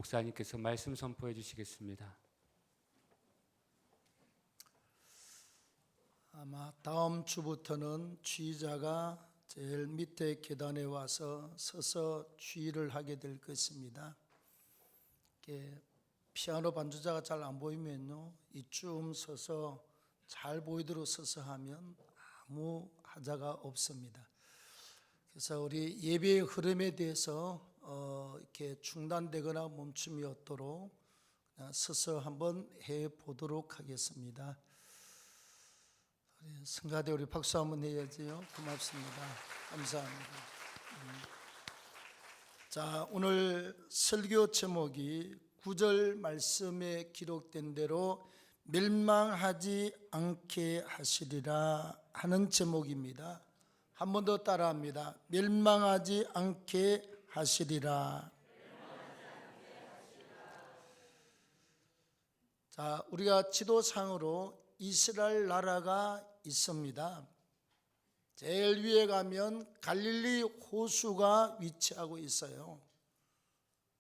목사님께서 말씀 선포해 주시겠습니다. 아마 다음 주부터는 주의자가 제일 밑에 계단에 와서 서서 주의를 하게 될 것입니다. 이렇게 피아노 반주자가 잘 안 보이면요, 이쯤 서서 잘 보이도록 서서 하면 아무 하자가 없습니다. 그래서 우리 예배의 흐름에 대해서 이렇게 중단되거나 멈춤이 없도록 서서 한번 해 보도록 하겠습니다. 성가대 우리 박수 한번 해야지요. 고맙습니다. 감사합니다. 자, 오늘 설교 제목이 9절 말씀에 기록된 대로 멸망하지 않게 하시리라 하는 제목입니다. 한 번 더 따라합니다. 멸망하지 않게 하시리라. 자, 우리가 지도상으로 이스라엘 나라가 있습니다. 제일 위에 가면 갈릴리 호수가 위치하고 있어요.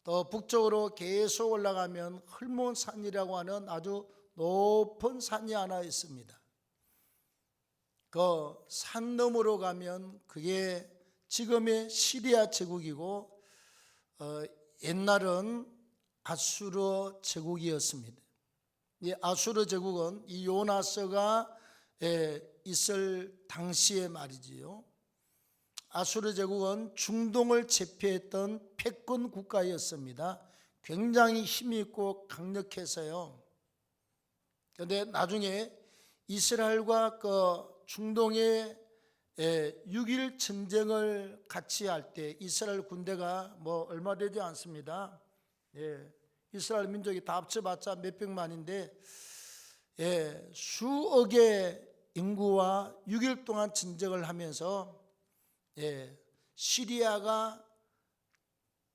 또 북쪽으로 계속 올라가면 헐몬산이라고 하는 아주 높은 산이 하나 있습니다. 그 산 너머로 가면 그게 지금의 시리아 제국이고 옛날은 아수르 제국이었습니다. 이 아수르 제국은 이 요나서가 있을 당시의 말이지요. 아수르 제국은 중동을 제패했던 패권 국가였습니다. 굉장히 힘이 있고 강력해서요. 그런데 나중에 이스라엘과 그 중동의 6.1 전쟁을 같이 할 때 이스라엘 군대가 뭐 얼마 되지 않습니다. 이스라엘 민족이 다 합쳐봤자 몇백만인데 수억의 인구와 6일 동안 전쟁을 하면서 시리아가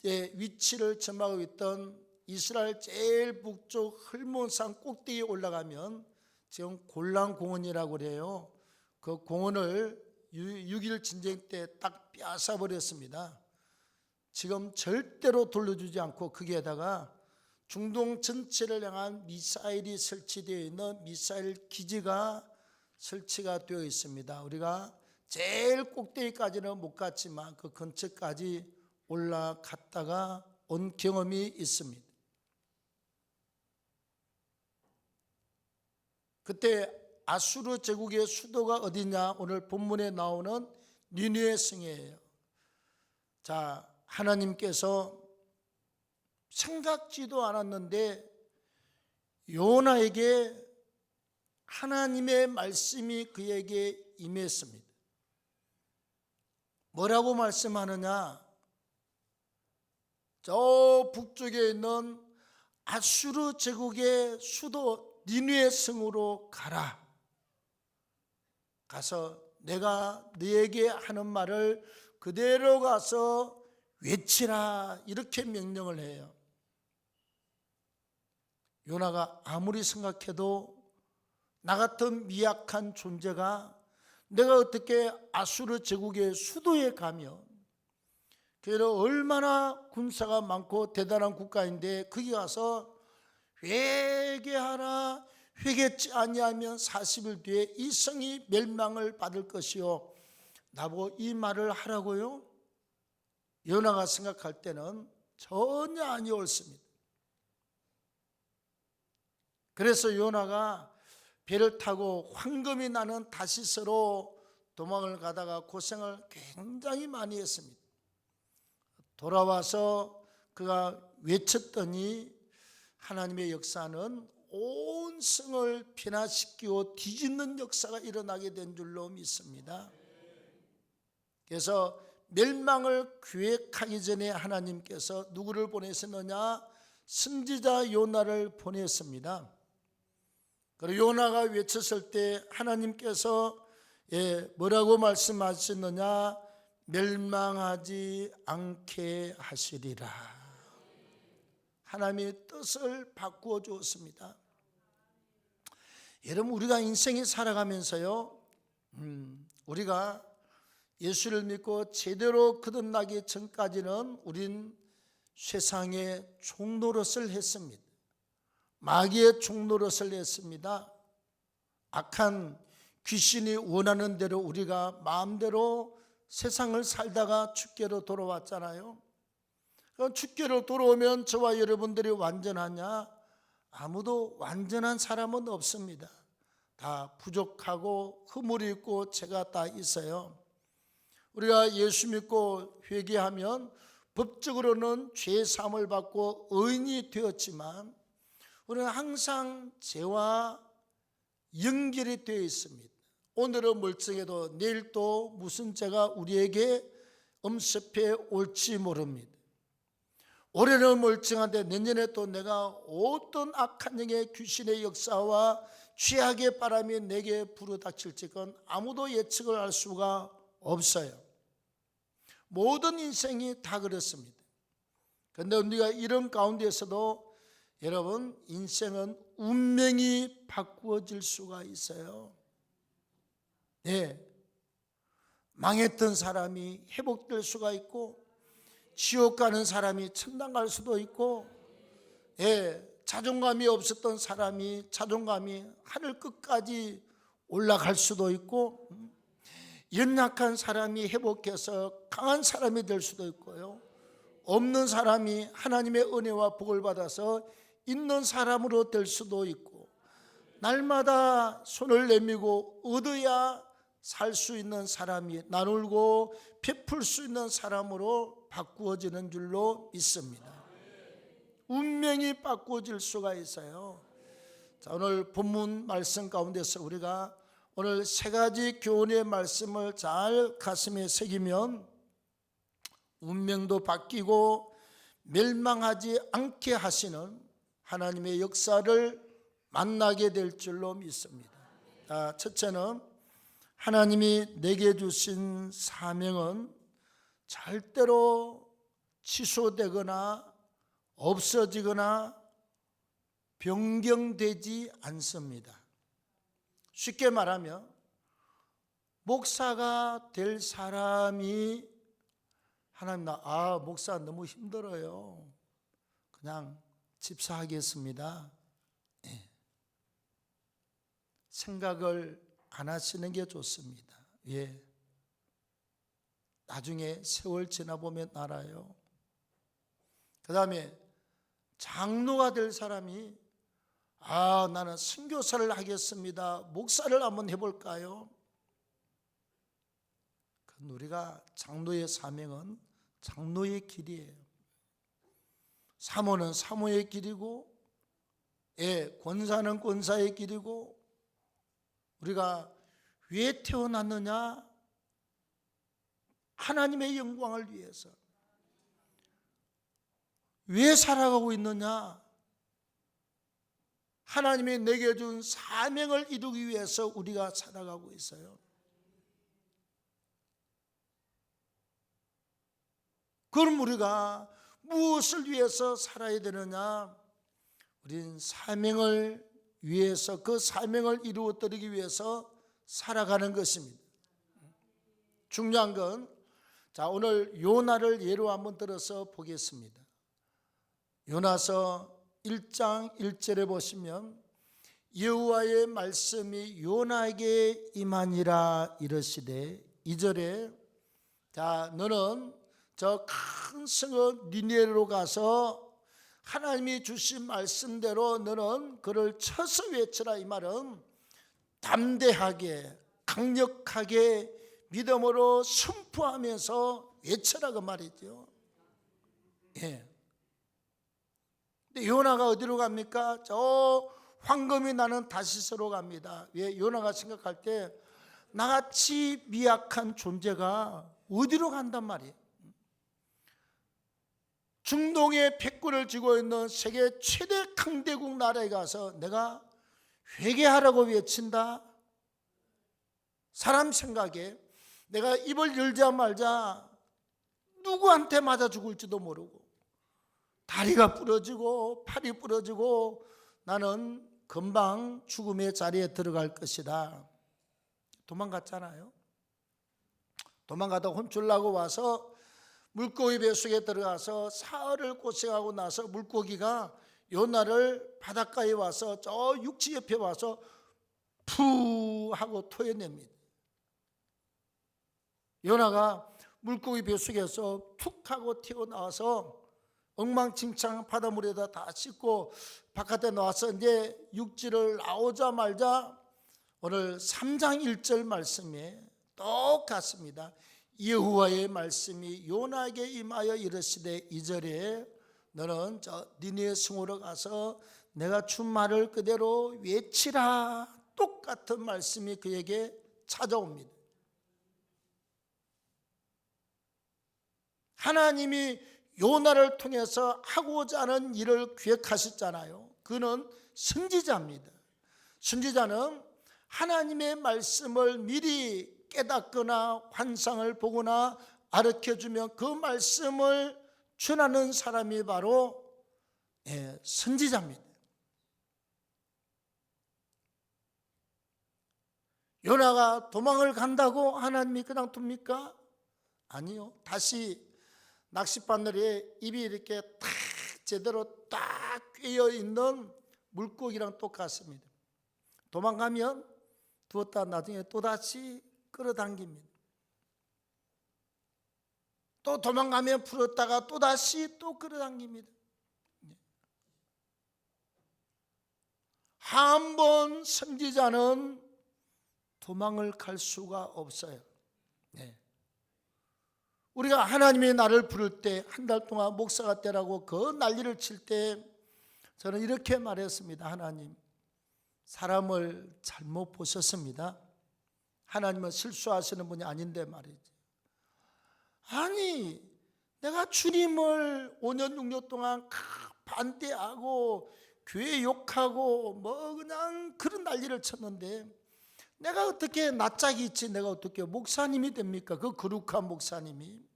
위치를 점하고 있던 이스라엘 제일 북쪽 헐몬산 꼭대기에 올라가면 지금 골란 공원이라고 그래요. 그 공원을 6.1 전쟁 때 딱 빼앗아 버렸습니다. 지금 절대로 돌려주지 않고 거기에다가 중동 전체를 향한 미사일이 설치되어 있는 미사일 기지가 설치가 되어 있습니다. 우리가 제일 꼭대기까지는 못 갔지만 그 근처까지 올라갔다가 온 경험이 있습니다. 그때 아수르 제국의 수도가 어디냐? 오늘 본문에 나오는 니느웨 성이에요. 자, 하나님께서 생각지도 않았는데 요나에게 하나님의 말씀이 그에게 임했습니다. 뭐라고 말씀하느냐? 저 북쪽에 있는 아수르 제국의 수도 니느웨 성으로 가라. 가서 내가 너에게 하는 말을 그대로 가서 외치라. 이렇게 명령을 해요. 요나가 아무리 생각해도 나 같은 미약한 존재가 내가 어떻게 아수르 제국의 수도에 가면, 그래도 얼마나 군사가 많고 대단한 국가인데 거기 가서 회개하라, 회개치 아니하면 40일 뒤에 이 성이 멸망을 받을 것이요, 나보고 이 말을 하라고요? 요나가 생각할 때는 전혀 아니 옳습니다. 그래서 요나가 배를 타고 황금이 나는 다시스로 도망을 가다가 고생을 굉장히 많이 했습니다. 돌아와서 그가 외쳤더니 하나님의 역사는 온 성을 변화시키고 뒤집는 역사가 일어나게 된 줄로 믿습니다. 그래서 멸망을 계획하기 전에 하나님께서 누구를 보내셨느냐? 선지자 요나를 보냈습니다. 그리고 요나가 외쳤을 때 하나님께서 뭐라고 말씀하셨느냐? 멸망하지 않게 하시리라. 하나님의 뜻을 바꾸어 주었습니다. 여러분, 우리가 인생에 살아가면서요, 우리가 예수를 믿고 제대로 거듭나기 전까지는 우린 세상의 종노릇을 했습니다. 마귀의 종노릇을 했습니다. 악한 귀신이 원하는 대로 우리가 마음대로 세상을 살다가 주께로 돌아왔잖아요. 주께로 돌아오면 저와 여러분들이 완전하냐? 아무도 완전한 사람은 없습니다. 다 부족하고 허물이 있고 죄가 다 있어요. 우리가 예수 믿고 회개하면 법적으로는 죄 사함을 받고 의인이 되었지만 우리는 항상 죄와 연결이 되어 있습니다. 오늘은 멀쩡해도 내일 또 무슨 죄가 우리에게 엄습해 올지 모릅니다. 올해는 멀쩡한데 내년에 또 내가 어떤 악한 영의 귀신의 역사와 죄악의 바람이 내게 불어닥칠지 그건 아무도 예측을 할 수가 없어요. 모든 인생이 다 그렇습니다. 그런데 우리가 이런 가운데에서도 여러분 인생은 운명이 바꾸어질 수가 있어요. 네, 망했던 사람이 회복될 수가 있고 지옥 가는 사람이 천당 갈 수도 있고 자존감이 없었던 사람이 자존감이 하늘 끝까지 올라갈 수도 있고 연약한 사람이 회복해서 강한 사람이 될 수도 있고요. 없는 사람이 하나님의 은혜와 복을 받아서 있는 사람으로 될 수도 있고 날마다 손을 내밀고 얻어야 살 수 있는 사람이 나누고 베풀 수 있는 사람으로 바꾸어지는 줄로 믿습니다. 운명이 바꾸어질 수가 있어요. 자, 오늘 본문 말씀 가운데서 우리가 오늘 세 가지 교훈의 말씀을 잘 가슴에 새기면 운명도 바뀌고 멸망하지 않게 하시는 하나님의 역사를 만나게 될 줄로 믿습니다. 자, 첫째는 하나님이 내게 주신 사명은 절대로 취소되거나 없어지거나 변경되지 않습니다. 쉽게 말하면 목사가 될 사람이 하나님 목사 너무 힘들어요. 그냥 집사하겠습니다. 생각을 안 하시는 게 좋습니다. 나중에 세월 지나보면 알아요. 그 다음에 장로가 될 사람이 나는 선교사를 하겠습니다. 목사를 한번 해볼까요? 우리가 장로의 사명은 장로의 길이에요. 사모는 사모의 길이고 권사는 권사의 길이고 우리가 왜 태어났느냐? 하나님의 영광을 위해서. 왜 살아가고 있느냐? 하나님이 내게 준 사명을 이루기 위해서 우리가 살아가고 있어요. 그럼 우리가 무엇을 위해서 살아야 되느냐? 우리는 사명을 위해서 그 사명을 이루어드리기 위해서 살아가는 것입니다. 중요한 건 오늘 요나를 예로 한번 들어서 보겠습니다. 요나서 1장 1절에 보시면 여호와의 말씀이 요나에게 임하니라 이르시되 2절에 너는 저 큰 성읍 니네로 가서 하나님이 주신 말씀대로 너는 그를 쳐서 외치라. 이 말은 담대하게 강력하게 믿음으로 선포하면서 외쳐라 그 말이죠. 근데 요나가 어디로 갑니까? 저 황금이 나는 다시스로 갑니다. 왜? 요나가 생각할 때 나같이 미약한 존재가 어디로 간단 말이에요. 중동의 패권을 쥐고 있는 세계 최대 강대국 나라에 가서 내가 회개하라고 외친다. 사람 생각에 내가 입을 열자 말자 누구한테 맞아 죽을지도 모르고 다리가 부러지고 팔이 부러지고 나는 금방 죽음의 자리에 들어갈 것이다. 도망갔잖아요. 도망가다 혼쭐나고 와서 물고기 뱃속에 들어가서 사흘을 고생하고 나서 물고기가 요나를 바닷가에 와서 저 육지 옆에 와서 푸 하고 토해냅니다. 요나가 물고기 뱃속에서 툭 하고 튀어나와서 엉망진창 바닷물에다 다 씻고 바깥에 나와서 이제 육지를 나오자마자 오늘 3장 1절 말씀에 똑같습니다. 여호와의 말씀이 요나에게 임하여 이르시되 2절에 너는 저 니네 성으로 가서 내가 준 말을 그대로 외치라. 똑같은 말씀이 그에게 찾아옵니다. 하나님이 요나를 통해서 하고자 하는 일을 기획하셨잖아요. 그는 선지자입니다. 선지자는 하나님의 말씀을 미리 깨닫거나 환상을 보거나 가르쳐주면 그 말씀을 전하는 사람이 바로 선지자입니다. 요나가 도망을 간다고 하나님이 그냥 둡니까? 아니요. 다시 낚싯바늘에 입이 이렇게 탁 제대로 딱 꿰어 있는 물고기랑 똑같습니다. 도망가면 두었다 나중에 또다시 끌어당깁니다. 또 도망가면 풀었다가 또다시 또 끌어당깁니다. 한 번 선지자는 도망을 갈 수가 없어요. 우리가 하나님이 나를 부를 때 한 달 동안 목사가 되라고 그 난리를 칠 때 저는 이렇게 말했습니다. 하나님, 사람을 잘못 보셨습니다. 하나님은 실수하시는 분이 아닌데 말이지. 아니, 내가 주님을 5년 6년 동안 반대하고 교회 욕하고 뭐 그냥 그런 난리를 쳤는데 내가 어떻게 낯짝이 있지, 내가 어떻게 목사님이 됩니까? 그 거룩한 목사님이.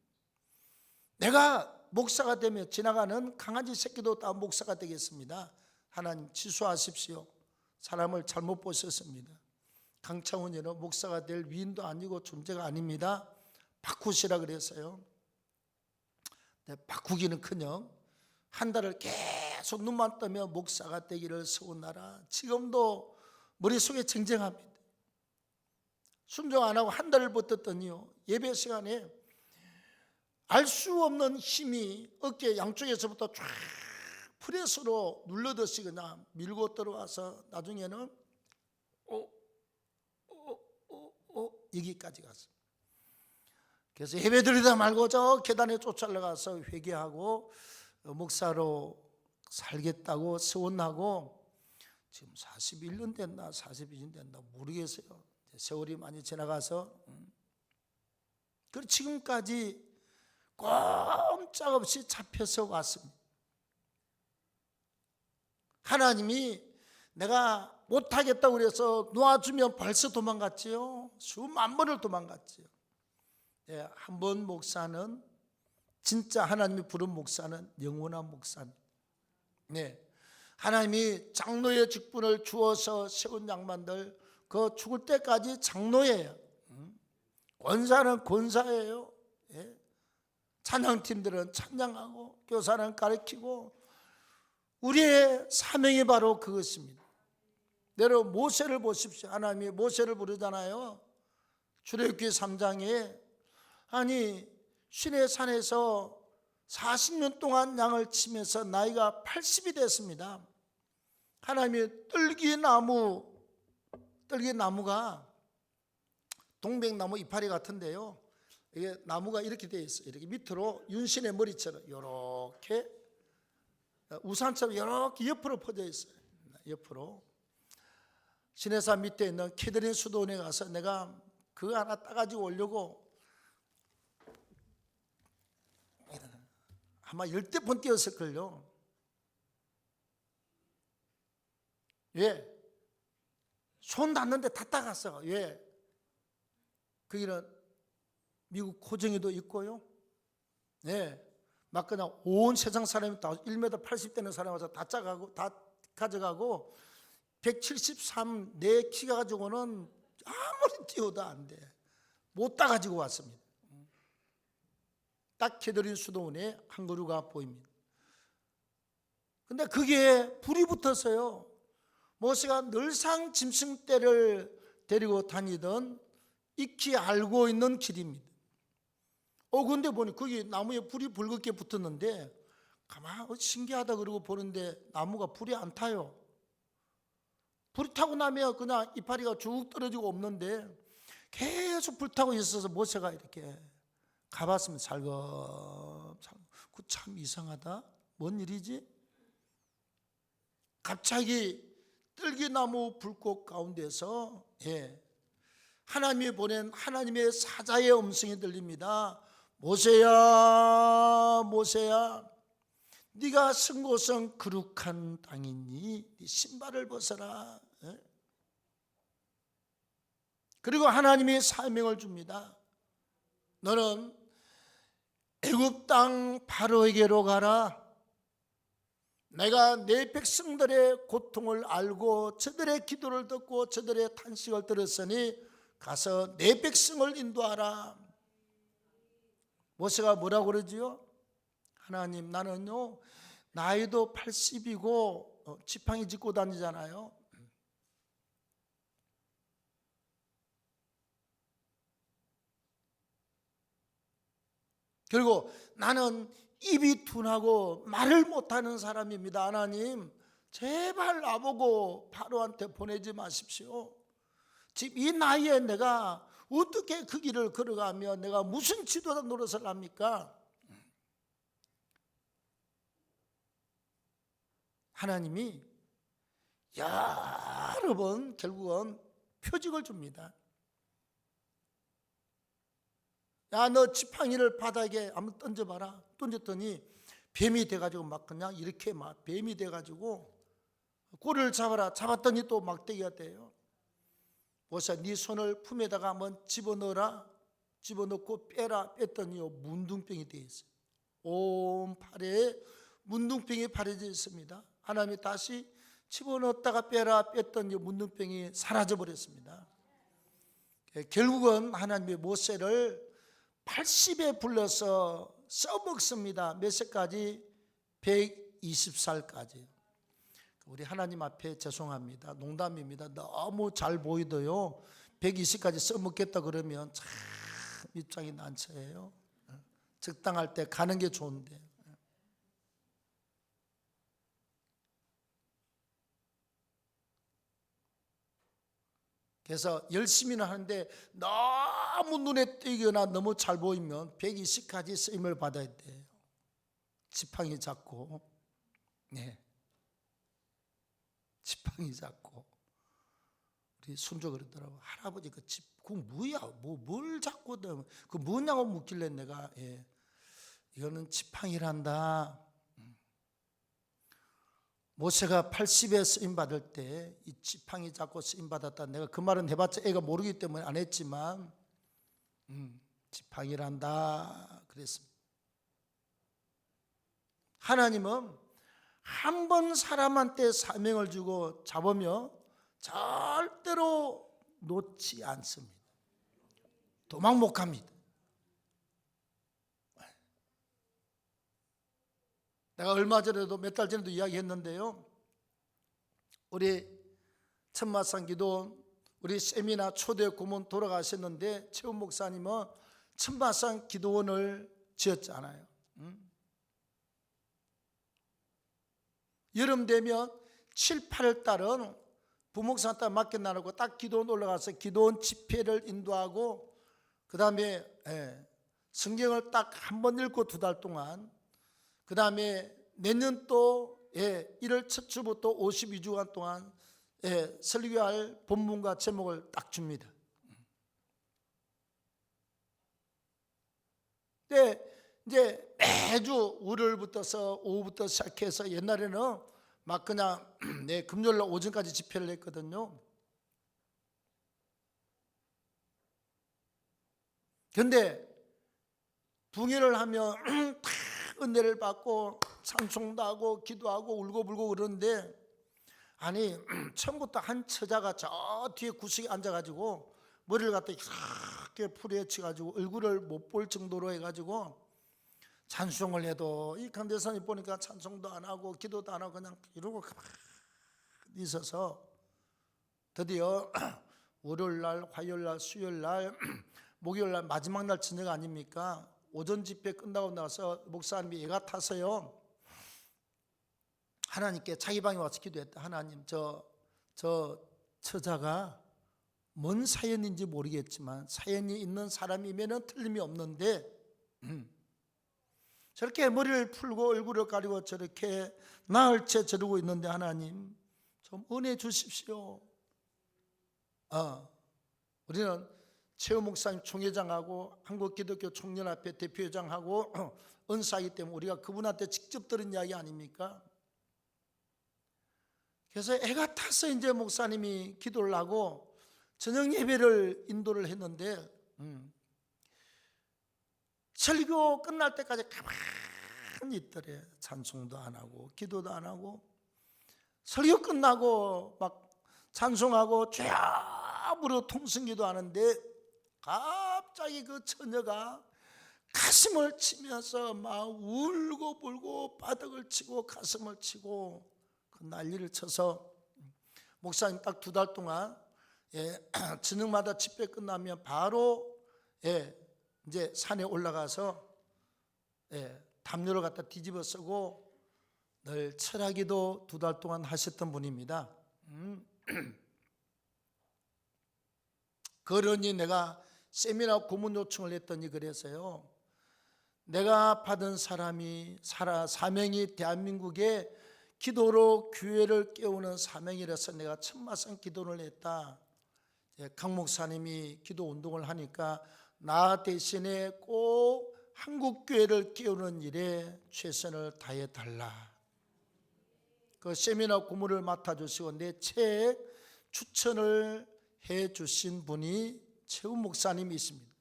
내가 목사가 되면 지나가는 강아지 새끼도 다 목사가 되겠습니다. 하나님 취소하십시오. 사람을 잘못 보셨습니다. 강창훈이는 목사가 될 위인도 아니고 존재가 아닙니다. 바꾸시라 그랬어요. 바꾸기는커녕 한 달을 계속 눈만 뜨면 목사가 되기를 소원하라. 지금도 머릿속에 쟁쟁합니다. 순종 안 하고 한 달을 버텼더니요, 예배 시간에 알 수 없는 힘이 어깨 양쪽에서부터 쫙 프레스로 눌러듯이 그냥 밀고 들어와서 나중에는 여기까지 갔어요. 그래서 예배 드리다 말고 저 계단에 쫓아나가서 회개하고 목사로 살겠다고 서원하고 지금 41년 됐나 42년 됐나 모르겠어요. 세월이 많이 지나가서 그리고 지금까지 꼼짝없이 잡혀서 왔습니다. 하나님이 내가 못하겠다고 그래서 놓아주면 벌써 도망갔지요. 수만 번을 도망갔지요. 한 번 목사는 진짜 하나님이 부른 목사는 영원한 목사입니다. 하나님이 장로의 직분을 주어서 세운 양반들 그 죽을 때까지 장로예요. 권사는 권사예요. 찬양팀들은 찬양하고 교사는 가르치고 우리의 사명이 바로 그것입니다. 여러분 모세를 보십시오. 하나님이 모세를 부르잖아요. 출애굽기 3장에 아니 시내산에서 40년 동안 양을 치면서 나이가 80이 됐습니다. 하나님이 뜰기나무가 동백나무 이파리 같은데요. 이게 나무가 이렇게 되어 있어요. 이렇게 밑으로 윤신의 머리처럼 이렇게 우산처럼 이렇게 옆으로 퍼져 있어요. 옆으로. 시내산 밑에 있는 캐드린 수도원에 가서 내가 그거 하나 따가지고 오려고 아마 10대 뛰었을걸요. 왜? 손 닿는데 다 따갔어. 왜? 거기는 미국 고정에도 있고요. 막 그냥 온 세상 사람이 다 1m 80 되는 사람 와서 다 짜가고 다 가져가고 173 내 키가 가지고는 아무리 뛰어도 안 돼. 못 따가지고 왔습니다. 딱 해드린 수도원에 한 그루가 보입니다. 근데 그게 불이 붙었어요. 모세가 늘상 짐승떼를 데리고 다니던 익히 알고 있는 길입니다. 근데 보니 거기 나무에 불이 붉게 붙었는데 가만 신기하다 그러고 보는데 나무가 불이 안 타요. 불이 타고 나면 그냥 이파리가 쭉 떨어지고 없는데 계속 불타고 있어서 모세가 이렇게 가봤습니다. 살금살금. 그 참 이상하다. 뭔 일이지? 갑자기 뜰기나무 불꽃 가운데서 하나님이 보낸 하나님의 사자의 음성이 들립니다. 모세야, 모세야, 네가 선 곳은 거룩한 땅이니 네 신발을 벗어라. 그리고 하나님이 사명을 줍니다. 너는 애굽 땅 바로에게로 가라. 내가 내 백성들의 고통을 알고 저들의 기도를 듣고 저들의 탄식을 들었으니 가서 내 백성을 인도하라. 모세가 뭐라고 그러지요? 하나님, 나는요 나이도 80이고 지팡이 짚고 다니잖아요. 그리고 나는 입이 둔하고 말을 못하는 사람입니다. 하나님, 제발 나보고 바로한테 보내지 마십시오. 지금 이 나이에 내가 어떻게 그 길을 걸어가며 내가 무슨 지도자 노릇을 합니까? 하나님이 여러 번 결국은 표직을 줍니다. 야, 너 지팡이를 바닥에 한번 던져봐라. 던졌더니 뱀이 돼가지고 막 그냥 이렇게 막 뱀이 돼가지고 꼬리를 잡아라. 잡았더니 또 막대기가 돼요. 모세, 네 손을 품에다가 한번 집어넣어라. 집어넣고 빼라. 뺐더니요 문둥병이 되어 있어요. 온 팔에 문둥병이 바래져 있습니다. 하나님이 다시 집어넣었다가 빼라. 뺐더니 문둥병이 사라져 버렸습니다. 결국은 하나님이 모세를 80에 불러서 써먹습니다. 몇 세까지? 120살까지. 우리 하나님 앞에 죄송합니다. 농담입니다. 너무 잘 보이도요 120까지 써먹겠다 그러면 참 입장이 난처해요. 적당할 때 가는 게 좋은데. 그래서 열심히는 하는데 너무 눈에 띄거나 너무 잘 보이면 120까지 쓰임을 받아야 돼요. 지팡이 잡고, 지팡이 잡고. 우리 손주 그러더라고. 할아버지 그 뭐야? 뭘 잡고 그 뭐냐고 묻길래 내가 이거는 지팡이란다. 모세가 80에 쓰임 받을 때 이 지팡이 잡고 쓰임 받았다. 내가 그 말은 해봤자 애가 모르기 때문에 안 했지만 지팡이란다 그랬습니다. 하나님은 한 번 사람한테 사명을 주고 잡으며 절대로 놓지 않습니다. 도망 못 갑니다. 내가 얼마 전에도 몇 달 전에도 이야기했는데요. 우리 천마산 기도원 우리 세미나 초대 고문 돌아가셨는데 최훈 목사님은 천마산 기도원을 지었잖아요. 여름 되면 7, 8월 달은 부목사한테 맡겨 나누고 딱 기도원 올라가서 기도원 집회를 인도하고 그 다음에 성경을 딱 한 번 읽고 2달 동안 그 다음에 내년 또 1월 첫 주부터 52주간 동안 설교할 본문과 제목을 딱 줍니다. 근데 이제 매주 월요일부터서 오후부터 시작해서 옛날에는 막 그냥 금요일 날 오전까지 집회를 했거든요. 그런데 붕해를 하면 다 은혜를 받고 찬송도 하고 기도하고 울고불고 그러는데 아니 처음부터 한 처자가 저 뒤에 구석에 앉아가지고 머리를 갖다 이렇게 풀에 쳐가지고 얼굴을 못 볼 정도로 해가지고 찬송을 해도 이 강대상이 보니까 찬송도 안 하고 기도도 안 하고 그냥 이러고 가만히 있어서 드디어 월요일날, 화요일날, 수요일날, 목요일날 마지막 날 저녁 아닙니까? 오전 집회 끝나고 나서 목사님이 애가 타서요 하나님께 자기 방에 와서 기도했다. 하나님, 저 처자가 뭔 사연인지 모르겠지만 사연이 있는 사람이면 틀림이 없는데 저렇게 머리를 풀고 얼굴을 가리고 저렇게 나흘 채 저러고 있는데 하나님 좀 은혜 주십시오. 우리는 최우 목사님 총회장하고 한국기독교 청년합회 대표회장하고 은사이기 때문에 우리가 그분한테 직접 들은 이야기 아닙니까? 그래서 애가 타서 이제 목사님이 기도를 하고 저녁 예배를 인도를 했는데 설교 끝날 때까지 가만히 있더래. 찬송도 안 하고 기도도 안 하고 설교 끝나고 막 찬송하고 죄압으로 통성기도 하는데 갑자기 그 처녀가 가슴을 치면서 막 울고 불고 바닥을 치고 가슴을 치고 그 난리를 쳐서 목사님 딱 2달 동안 저녁마다 집회 끝나면 바로 이제 산에 올라가서 담요를 갖다 뒤집어 쓰고 늘 철학기도 2달 동안 하셨던 분입니다. 그러니 내가 세미나 고문 요청을 했더니 그래서요 내가 받은 사명이 대한민국의 기도로 교회를 깨우는 사명이라서 내가 천마산 기도를 했다. 강 목사님이 기도 운동을 하니까 나 대신에 꼭 한국교회를 깨우는 일에 최선을 다해 달라. 그 세미나 고문을 맡아주시고 내 책 추천을 해주신 분이 최우 목사님이 있습니다.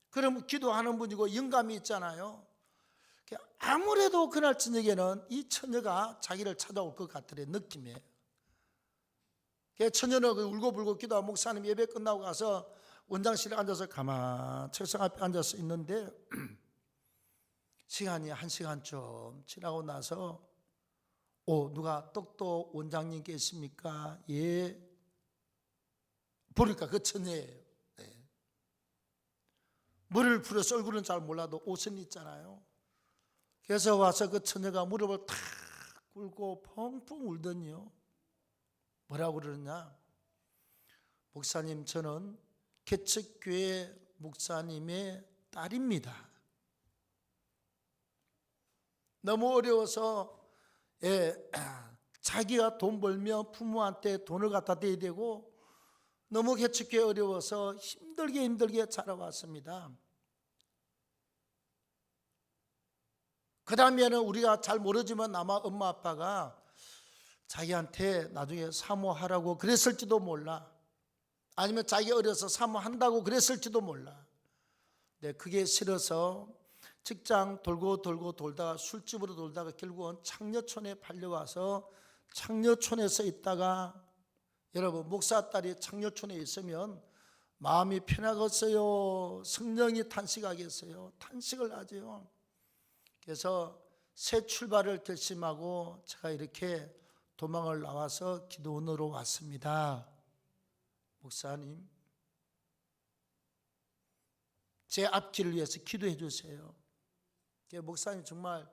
그럼 기도하는 분이고 영감이 있잖아요. 아무래도 그날 저녁에는 이 처녀가 자기를 찾아올 것 같더래. 느낌에 처녀는 울고불고 기도하고 목사님 예배 끝나고 가서 원장실에 앉아서 가만 책상 앞에 앉아서 있는데 시간이 1시간쯤 지나고 나서 누가 떡도 원장님 계십니까? 예. 보니까 그 처녀예요. 머리를 풀어서 얼굴은 잘 몰라도 옷은 있잖아요. 그래서 와서 그 처녀가 무릎을 탁 꿇고 펑펑 울더니요 뭐라고 그러느냐, 목사님 저는 개척교회 목사님의 딸입니다. 너무 어려워서 자기가 돈 벌면 부모한테 돈을 갖다 대야 되고 너무 개척교회 어려워서 힘들게 자라왔습니다. 그 다음에는 우리가 잘 모르지만 아마 엄마 아빠가 자기한테 나중에 사모하라고 그랬을지도 몰라. 아니면 자기 어려서 사모한다고 그랬을지도 몰라. 네, 그게 싫어서 직장 돌다가 술집으로 돌다가 결국은 창녀촌에 팔려와서 창녀촌에서 있다가, 여러분 목사 딸이 창녀촌에 있으면 마음이 편하겠어요? 성령이 탄식하겠어요? 탄식을 하죠. 그래서 새 출발을 결심하고 제가 이렇게 도망을 나와서 기도원으로 왔습니다. 목사님, 제 앞길을 위해서 기도해 주세요. 목사님 정말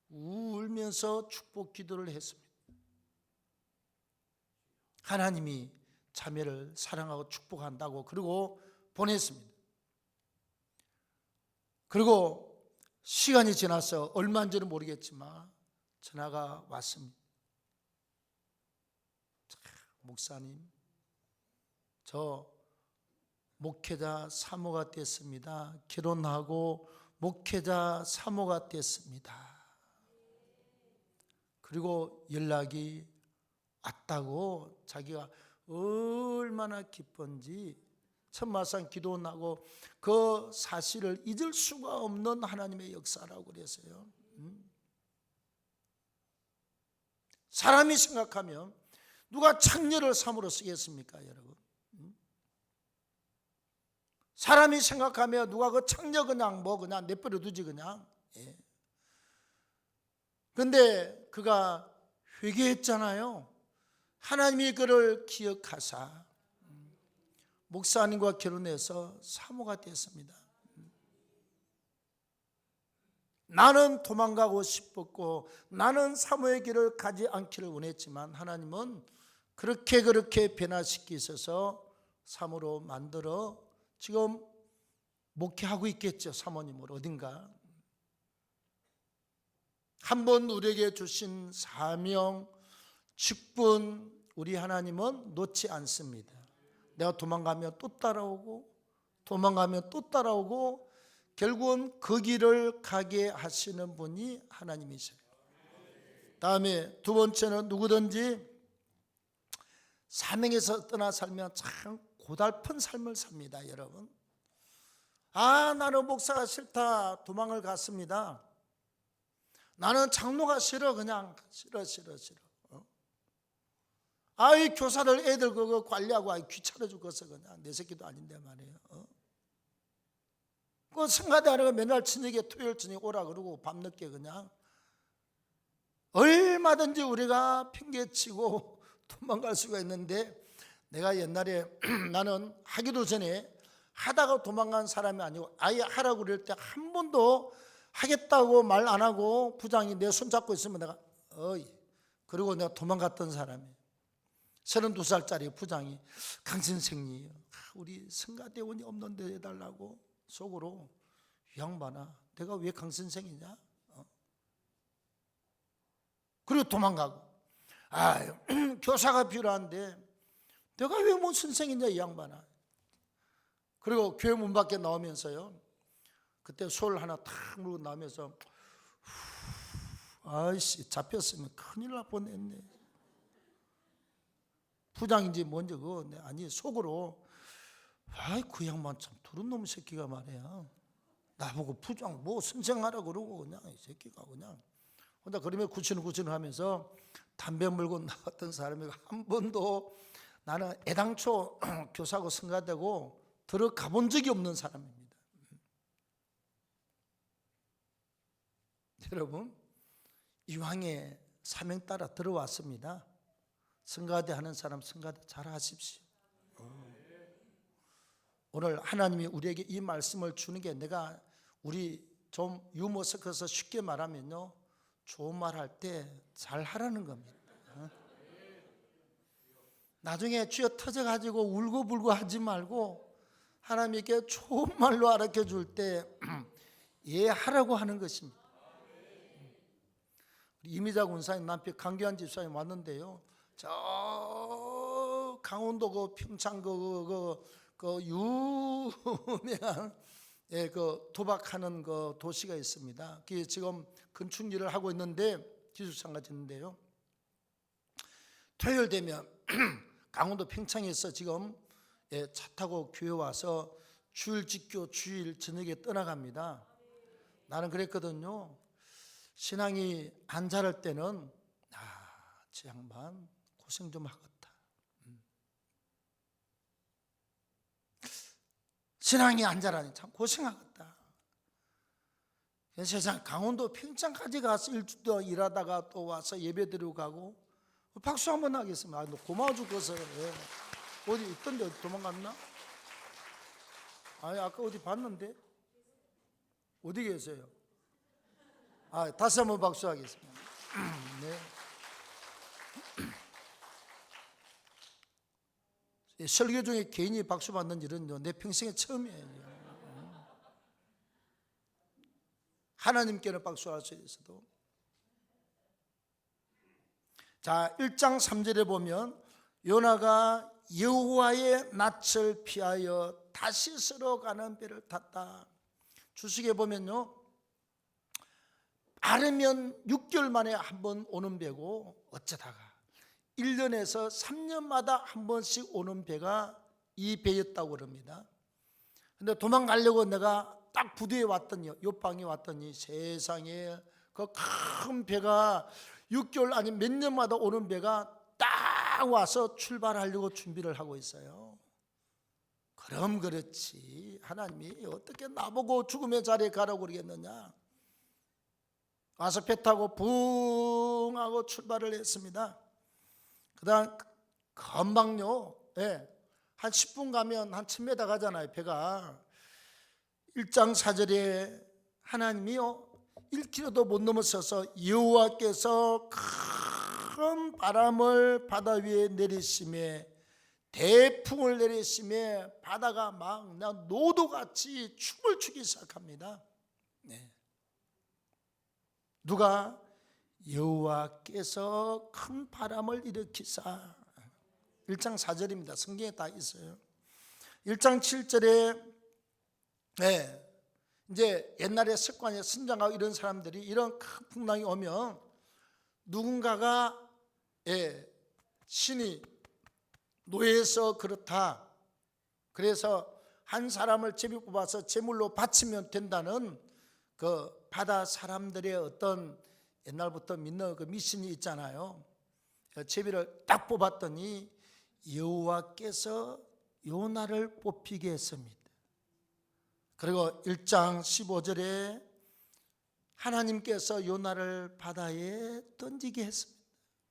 울면서 축복 기도를 했습니다. 하나님이 자매를 사랑하고 축복한다고 그리고 보냈습니다. 그리고 시간이 지나서 얼마인지는 모르겠지만 전화가 왔습니다. 목사님, 저 목회자 사모가 됐습니다. 결혼하고 목회자 사모가 됐습니다. 그리고 연락이 왔다고 자기가 얼마나 기쁜지 천마산 기도나고 그 사실을 잊을 수가 없는 하나님의 역사라고 그랬어요. 사람이 생각하면 누가 창녀를 사모로 쓰겠습니까, 여러분? 사람이 생각하면 누가 그 창녀 그냥 그냥 내버려 두지 그냥. 예. 근데 그가 회개했잖아요. 하나님이 그를 기억하사 목사님과 결혼해서 사모가 됐습니다. 나는 도망가고 싶었고 나는 사모의 길을 가지 않기를 원했지만 하나님은 그렇게 변화시키셔서 사모로 만들어 지금 목회하고 있겠죠. 사모님으로 어딘가. 한번 우리에게 주신 사명, 직분 우리 하나님은 놓지 않습니다. 내가 도망가면 또 따라오고 도망가면 또 따라오고 결국은 그 길을 가게 하시는 분이 하나님이세요. 다음에 두 번째는 누구든지 사명에서 떠나 살면 참 고달픈 삶을 삽니다. 여러분, 나는 목사가 싫다 도망을 갔습니다. 나는 장로가 싫어 그냥 싫어. 이 교사들 애들 그거 관리하고 귀찮아 죽겠어 그냥 내 새끼도 아닌데 말이에요. 그 성가대 하는 거 맨날 저녁에 토요일 저녁에 오라 그러고 밤늦게 그냥 얼마든지 우리가 핑계치고 도망갈 수가 있는데 내가 옛날에 나는 하기도 전에 하다가 도망간 사람이 아니고 아예 하라고 그럴 때 한 번도 하겠다고 말 안 하고 부장이 내 손 잡고 있으면 내가 그리고 내가 도망갔던 사람이에요. 32살짜리 부장이 강 선생님 우리 성가대원이 없는데 해달라고 속으로 이 양반아 내가 왜 강 선생이냐? 그리고 도망가고 교사가 필요한데 내가 왜 뭐 선생이냐 이 양반아. 그리고 교회 문 밖에 나오면서요 그때 솔 하나 탁 물고 나오면서 아이씨 잡혔으면 큰일 날 뻔했네. 부장인지 뭔지 그거 아니 속으로 그 양반 참 두른 놈 새끼가 말이야. 나보고 부장 뭐 선생하라 그러고 그냥 이 새끼가 그냥 혼자 그러면 구치는 하면서 담배 물고 나왔던 사람이 한 번도 나는 애당초 교사고 성가되고 들어가 본 적이 없는 사람입니다. 여러분 이왕에 사명 따라 들어왔습니다. 성가대 하는 사람 성가대 잘 하십시오. 오늘 하나님이 우리에게 이 말씀을 주는 게 내가 우리 좀 유머 섞어서 쉽게 말하면요 좋은 말 할 때 잘 하라는 겁니다. 나중에 쥐어 터져가지고 울고불고 하지 말고 하나님께 좋은 말로 알아켜 줄 때 하라고 하는 것입니다. 이미자 군사님 남편 강규환 집사님 왔는데요 저 강원도 그 평창 그 유명한 그 도박하는 그 도시가 있습니다. 그게 지금 건축 일을 하고 있는데 기술상가 짓는데요. 토요일 되면 강원도 평창에서 지금 차 타고 교회 와서 주일 직교 주일 저녁에 떠나갑니다. 나는 그랬거든요. 신앙이 안 자랄 때는 저 양반 고생 좀 하겠다. 신앙이 안 자라니 참 고생하겠다. 세상 강원도 평창까지 가서 일주일 동안 일하다가 또 와서 예배 드리고 가고 박수 한번 하겠습니다. 너 고마워 죽겠어요. 어디 있던데 어디 도망갔나? 아까 어디 봤는데 어디 계세요? 다시 한번 박수 하겠습니다. 네. 설교 중에 개인이 박수 받는 일은 내 평생에 처음이에요. 하나님께는 박수할 수 있어도. 자, 1장 3절에 보면 요나가 여호와의 낯을 피하여 다시스로 가는 배를 탔다. 주식에 보면요 빠르면 6개월 만에 한 번 오는 배고 어쩌다가 1년에서 3년마다 한 번씩 오는 배가 이 배였다고 그럽니다. 근데 도망가려고 내가 딱 부두에 왔더니 요방에 왔더니 세상에 그 큰 배가 6개월 아니 몇 년마다 오는 배가 딱 와서 출발하려고 준비를 하고 있어요. 그럼 그렇지. 하나님이 어떻게 나보고 죽음의 자리에 가라고 그러겠느냐. 와서 배 타고 붕 하고 출발을 했습니다. 그 다음 금방요, 한 10분 가면 한 1000m 가잖아요, 배가. 1장 4절에 하나님이요 1km도 못 넘어서서 여호와께서 큰 바람을 바다 위에 내리심에, 대풍을 내리심에 바다가 막 노도같이 춤을 추기 시작합니다. 누가? 여호와께서 큰 바람을 일으키사. 1장 4절입니다. 성경에 다 있어요. 1장 7절에 이제 옛날에 습관에 선장하고 이런 사람들이 이런 큰 풍랑이 오면 누군가가 신이 노예해서 그렇다, 그래서 한 사람을 제비 뽑아서 제물로 바치면 된다는 그 바다 사람들의 어떤 옛날부터 믿는 그 미신이 있잖아요. 제비를 딱 뽑았더니 여호와께서 요나를 뽑히게 했습니다. 그리고 1장 15절에 하나님께서 요나를 바다에 던지게 했습니다.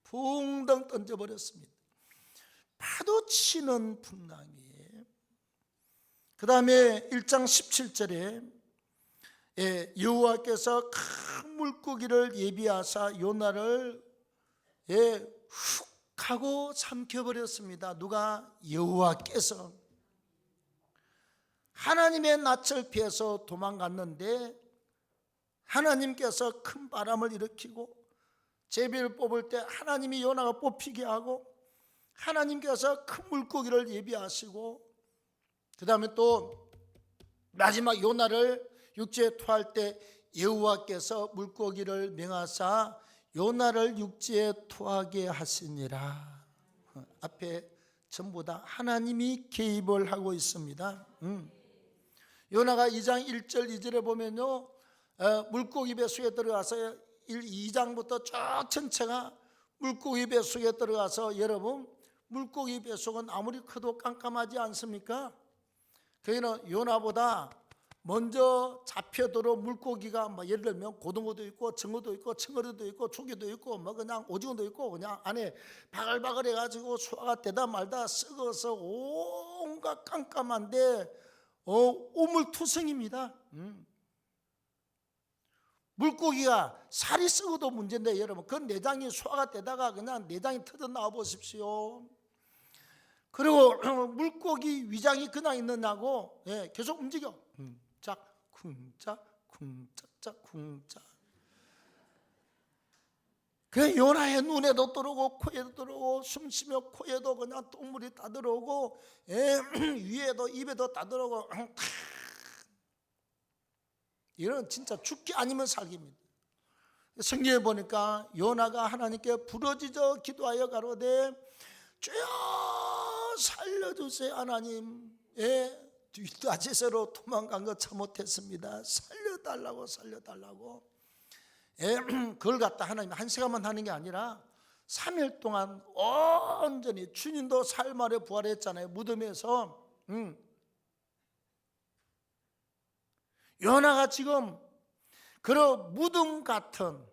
붕덩 던져버렸습니다. 파도 치는 풍랑이에요. 그 다음에 1장 17절에 여호와께서 큰 물고기를 예비하사 요나를 훅 하고 삼켜버렸습니다. 누가? 여호와께서. 하나님의 낯을 피해서 도망갔는데 하나님께서 큰 바람을 일으키고 제비를 뽑을 때 하나님이 요나가 뽑히게 하고 하나님께서 큰 물고기를 예비하시고, 그 다음에 또 마지막 요나를 육지에 토할 때 여호와께서 물고기를 명하사 요나를 육지에 토하게 하시니라. 앞에 전부 다 하나님이 개입을 하고 있습니다. 요나가 2장 1절 2절에 보면요, 물고기 뱃속에 들어가서 2장부터 쭉 전체가 물고기 뱃속에 들어가서, 여러분 물고기 뱃속은 아무리 커도 깜깜하지 않습니까? 거기는 요나보다 먼저 잡혀도록 물고기가 뭐 예를 들면 고등어도 있고 정어도 있고 청어리도 있고 조개도 있고 뭐 그냥 오징어도 있고 그냥 안에 바글바글 해가지고 소화가 되다 말다 썩어서 온갖 깜깜한데 오물투성입니다. 물고기가 살이 썩어도 문제인데 여러분 그 내장이 소화가 되다가 그냥 내장이 터져 나와 보십시오. 그리고 물고기 위장이 그냥 있느냐고 계속 움직여. 쿵짝 쿵짝 쿵짝짝 쿵짝. 그 요나의 눈에도 들어오고 코에도 들어오고 숨쉬며 코에도 그냥 똥물이 다 들어오고 위에도 입에도 다 들어오고 이런 진짜 죽기 아니면 살기입니다. 성경에 보니까 요나가 하나님께 부르짖어 기도하여 가로되 주여 살려주세요 하나님. 뒷다지세로 도망간 거 참 못했습니다. 살려달라고 살려달라고. 그걸 갖다 하나님 한 시간만 하는 게 아니라 3일 동안 온전히, 주님도 사흘 부활했잖아요, 무덤에서. 요나가 지금 그런 무덤 같은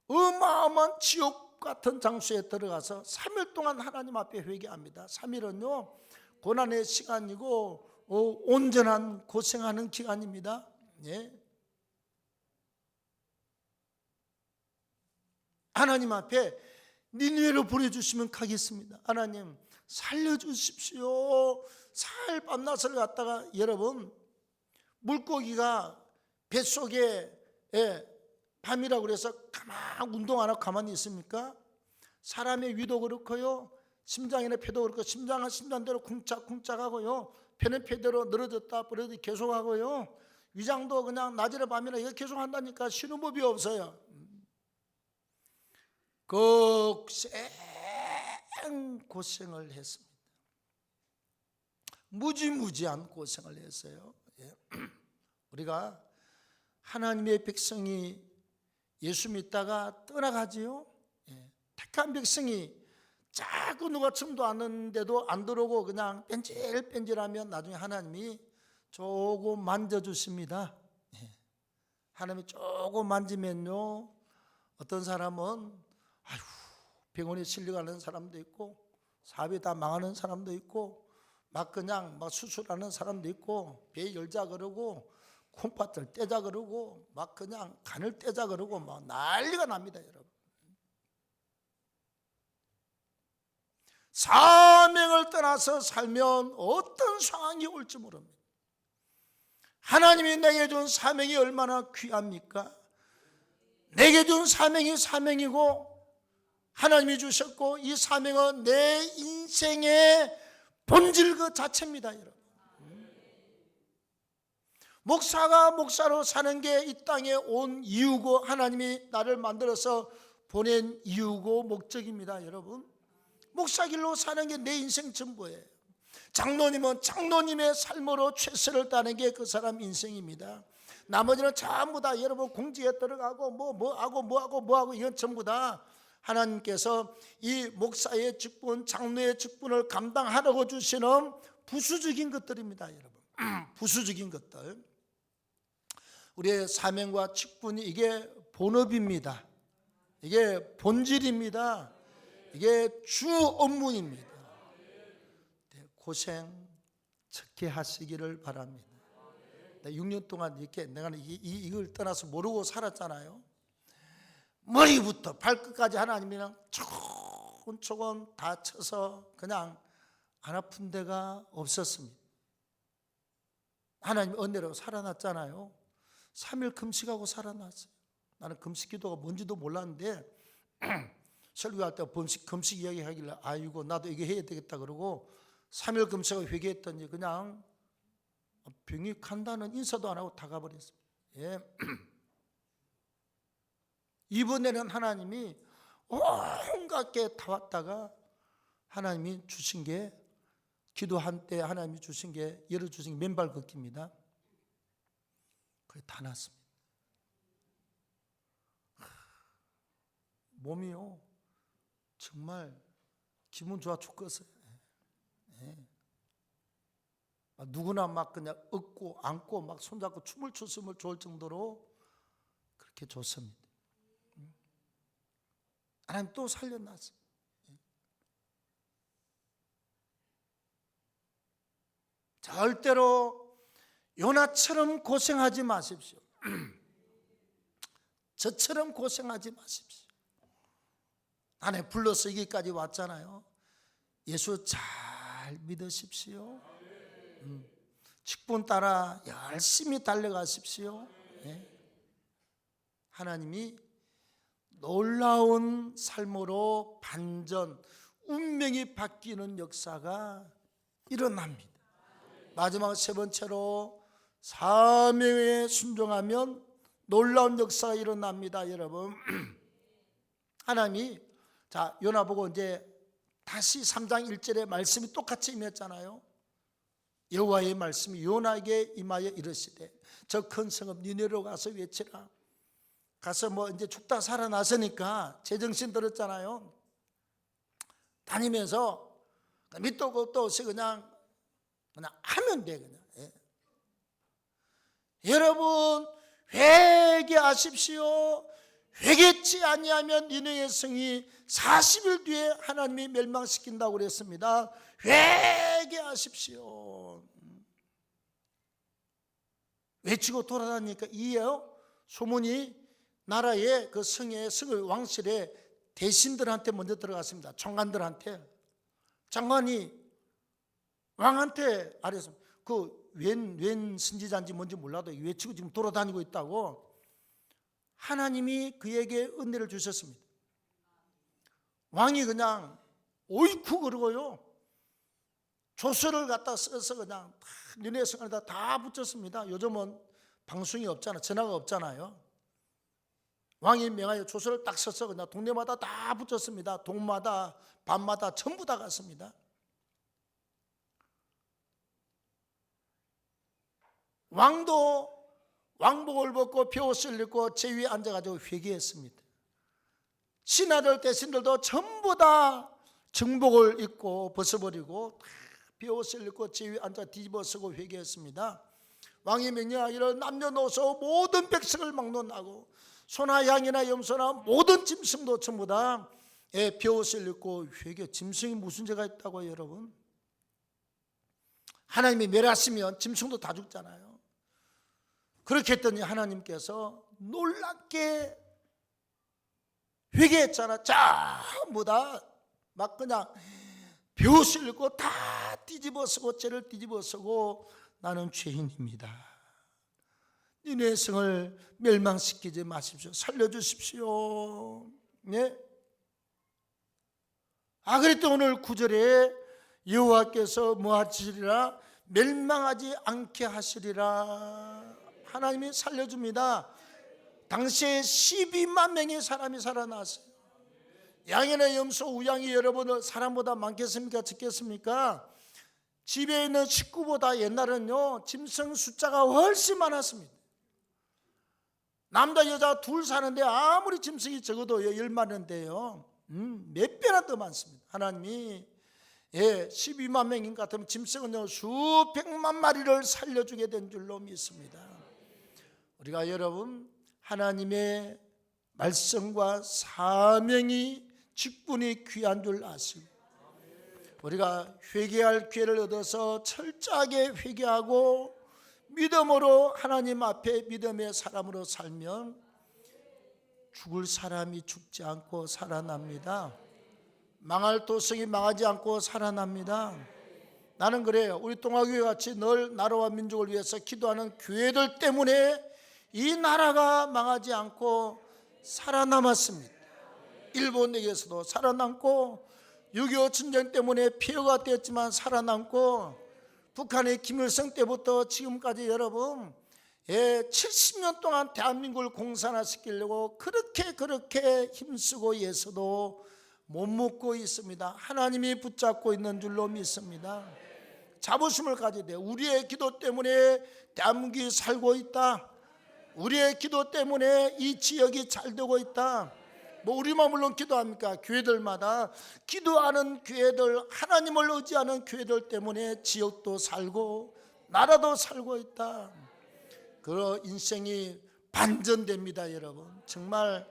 어마어마한 지옥 같은 장소에 들어가서 3일 동안 하나님 앞에 회개합니다. 3일은요 고난의 시간이고 온전한 고생하는 기간입니다. 하나님 앞에 니느웨로 보내주시면 가겠습니다. 하나님 살려주십시오. 사흘 밤낮을 갖다가, 여러분 물고기가 뱃속에 밤이라고 그래서 가만 운동 안 하고 가만히 있습니까? 사람의 위도 그렇고요, 심장이나 폐도 그렇고, 심장은 심장대로 쿵짝쿵짝하고요, 폐는 폐대로 늘어졌다 부러졌다 계속하고요, 위장도 그냥 낮이나 밤이나 이거 계속 한다니까 쉬는 법이 없어요. 극생 고생을 했습니다. 무지무지한 고생을 했어요. 우리가 하나님의 백성이 예수 믿다가 떠나가지요. 택한 백성이 자꾸 누가 춤도 않는데도 안 들어오고 그냥 뺀질뺀질하면 나중에 하나님이 조금 만져주십니다. 하나님이 조금 만지면요, 어떤 사람은 아휴 병원에 실려가는 사람도 있고 사업이 다 망하는 사람도 있고 막 그냥 막 수술하는 사람도 있고 배 열자 그러고 콩팥을 떼자 그러고 막 그냥 간을 떼자 그러고 막 난리가 납니다, 여러분. 사명을 떠나서 살면 어떤 상황이 올지 모릅니다. 하나님이 내게 준 사명이 얼마나 귀합니까? 내게 준 사명이 사명이고 하나님이 주셨고 이 사명은 내 인생의 본질 그 자체입니다, 여러분. 목사가 목사로 사는 게 이 땅에 온 이유고 하나님이 나를 만들어서 보낸 이유고 목적입니다, 여러분. 목사길로 사는 게 내 인생 전부예요. 장로님은 장로님의 삶으로 최선을 다하는 게 그 사람 인생입니다. 나머지는 전부 다 여러분 공지에 들어가고 뭐하고 이건 전부 다 하나님께서 이 목사의 직분, 장로의 직분을 감당하라고 주시는 부수적인 것들입니다, 여러분. 부수적인 것들. 우리의 사명과 직분이 이게 본업입니다. 이게 본질입니다. 이게 주 업무입니다. 고생 적게 하시기를 바랍니다. 6년 동안 이렇게 내가 이걸 떠나서 모르고 살았잖아요. 머리부터 발끝까지 하나님이랑 초곤초곤 다 쳐서 그냥 안 아픈 데가 없었습니다. 하나님 은혜로 살아났잖아요. 3일 금식하고 살아났어요. 나는 금식 기도가 뭔지도 몰랐는데 설교할 때 금식 이야기 하길래 아이고 나도 이거 해야 되겠다 그러고 3일 금식하고 회개했더니 그냥 병이 간다는 인사도 안 하고 다 가버렸습니다. 예. 이번에는 하나님이 온갖 게 다 왔다가 하나님이 주신 게 기도한 때 하나님이 주신 게 열어주신 게 맨발 걷기입니다. 그게 다 났습니다. 몸이요 정말 기분 좋아 죽겠어요. 예. 누구나 막 그냥 업고 안고 막 손잡고 춤을 췄으면 좋을 정도로 그렇게 좋습니다. 하나님 또 살려놨어요. 절대로 요나처럼 고생하지 마십시오. 저처럼 고생하지 마십시오. 하나님 불러서 여기까지 왔잖아요. 예수 잘 믿으십시오. 직분 따라 열심히 달려가십시오. 네. 하나님이 놀라운 삶으로 반전, 운명이 바뀌는 역사가 일어납니다. 마지막 세 번째로 사명에 순종하면 놀라운 역사가 일어납니다, 여러분. 하나님이 자 요나 보고 이제 다시 3장 1절의 말씀이 똑같이 임했잖아요. 여호와의 말씀이 요나에게 임하여 이르시되 저 큰 성읍 니네로 가서 외치라. 가서 뭐 이제 죽다 살아났으니까 제정신 들었잖아요. 다니면서 밑도 끝도 없이 그냥 하면 돼 그냥. 예. 여러분 회개하십시오. 회개치 아니하면 니네의 성이 40일 뒤에 하나님이 멸망시킨다고 그랬습니다. 회개하십시오. 외치고 돌아다니니까 이에요. 소문이 나라의 그 성의 왕실의 대신들한테 먼저 들어갔습니다. 장관들한테. 장관이 왕한테 아래서 웬 선지자인지 뭔지 몰라도 외치고 지금 돌아다니고 있다고 하나님이 그에게 은혜를 주셨습니다. 왕이 그냥 오이쿠 그러고요. 조서를 갖다 써서 그냥 니네 성에다 다 붙였습니다. 요즘은 방송이 없잖아요. 전화가 없잖아요. 왕이 명하여 조서를 딱 써서 그냥 동네마다 다 붙였습니다. 동마다 밤마다 전부 다 갔습니다. 왕도 왕복을 벗고 벼옷을 입고 제 위에 앉아가지고 회개했습니다. 신하들 대신들도 전부 다 정복을 입고 벗어버리고 베옷을 입고 제 위에 앉아 뒤집어쓰고 회개했습니다. 왕이 명령하기를 남녀노소 모든 백성을 막론하고 소나 양이나 염소나 모든 짐승도 전부 다 베옷을 입고 회개. 짐승이 무슨 죄가 있다고요, 여러분? 하나님이 멸하시면 짐승도 다 죽잖아요. 그렇게 했더니 하나님께서 놀랍게 회개했잖아. 전부 다 막 그냥 베옷을 입고 다 뒤집어쓰고 죄를 뒤집어쓰고 나는 죄인입니다. 니네 성을 멸망시키지 마십시오. 살려주십시오. 네? 그랬더니 오늘 9절에 여호와께서 뭐 하시리라? 멸망하지 않게 하시리라. 하나님이 살려줍니다. 당시에 12만 명의 사람이 살아났어요. 양이나 염소, 우양이 여러분 사람보다 많겠습니까? 적겠습니까? 집에 있는 식구보다 옛날은요 짐승 숫자가 훨씬 많았습니다. 남자 여자 둘 사는데 아무리 짐승이 적어도 10마리인데요 몇 배나 더 많습니다. 하나님이 12만 명인 것 같으면 짐승은요 수백만 마리를 살려주게 된 줄로 믿습니다. 우리가 여러분 하나님의 말씀과 사명이 직분이 귀한 줄 아시고 우리가 회개할 기회를 얻어서 철저하게 회개하고 믿음으로 하나님 앞에 믿음의 사람으로 살면 죽을 사람이 죽지 않고 살아납니다. 망할 도성이 망하지 않고 살아납니다. 나는 그래요. 우리 동아교회 같이 늘 나라와 민족을 위해서 기도하는 교회들 때문에 이 나라가 망하지 않고 살아남았습니다. 일본에게서도 살아남고 6.25 전쟁 때문에 폐허가 되었지만 살아남고 북한의 김일성 때부터 지금까지 여러분 70년 동안 대한민국을 공산화시키려고 그렇게 힘쓰고 애써도 못 먹고 있습니다. 하나님이 붙잡고 있는 줄로 믿습니다. 자부심을 가져야 돼요. 우리의 기도 때문에 대한민국이 살고 있다. 우리의 기도 때문에 이 지역이 잘 되고 있다. 뭐 우리만 물론 기도합니까? 교회들마다 기도하는 교회들, 하나님을 의지하는 교회들 때문에 지역도 살고 나라도 살고 있다. 그 인생이 반전됩니다, 여러분. 정말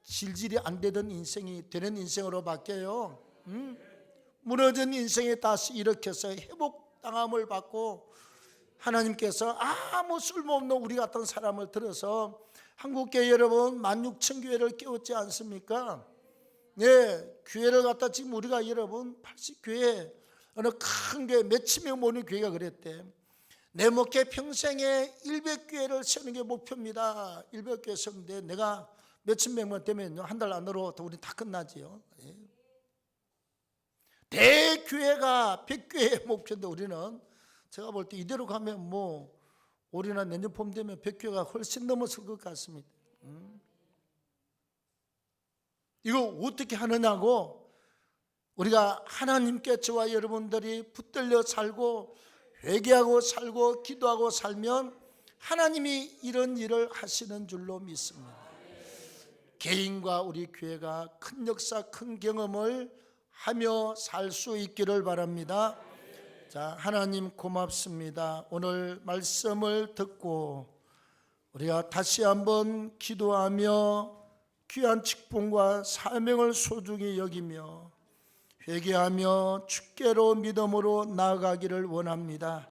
질질이 안 되던 인생이 되는 인생으로 바뀌어요. 무너진 인생에 다시 일으켜서 회복당함을 받고 하나님께서 아무 쓸모없는 우리 같은 사람을 들어서 한국교회 여러분 16,000교회를 깨웠지 않습니까? 교회를 갖다 지금 우리가 여러분 80교회 어느 큰 교회 몇천 명 모는 교회가 그랬대. 내 목회 평생에 100교회를 세우는 게 목표입니다. 100교회 세우는데 내가 몇천 명만 되면 한 달 안으로 우리 다 끝나지요. 대교회가 100교회의 목표인데 우리는 제가 볼 때 이대로 가면 뭐 올해나 내년 봄 되면 100교회가 훨씬 넘었을 것 같습니다. 이거 어떻게 하느냐고 우리가 하나님께 저와 여러분들이 붙들려 살고 회개하고 살고 기도하고 살면 하나님이 이런 일을 하시는 줄로 믿습니다. 개인과 우리 교회가 큰 역사, 큰 경험을 하며 살 수 있기를 바랍니다. 자, 하나님 고맙습니다. 오늘 말씀을 듣고 우리가 다시 한번 기도하며 귀한 직분과 사명을 소중히 여기며 회개하며 주께로 믿음으로 나아가기를 원합니다.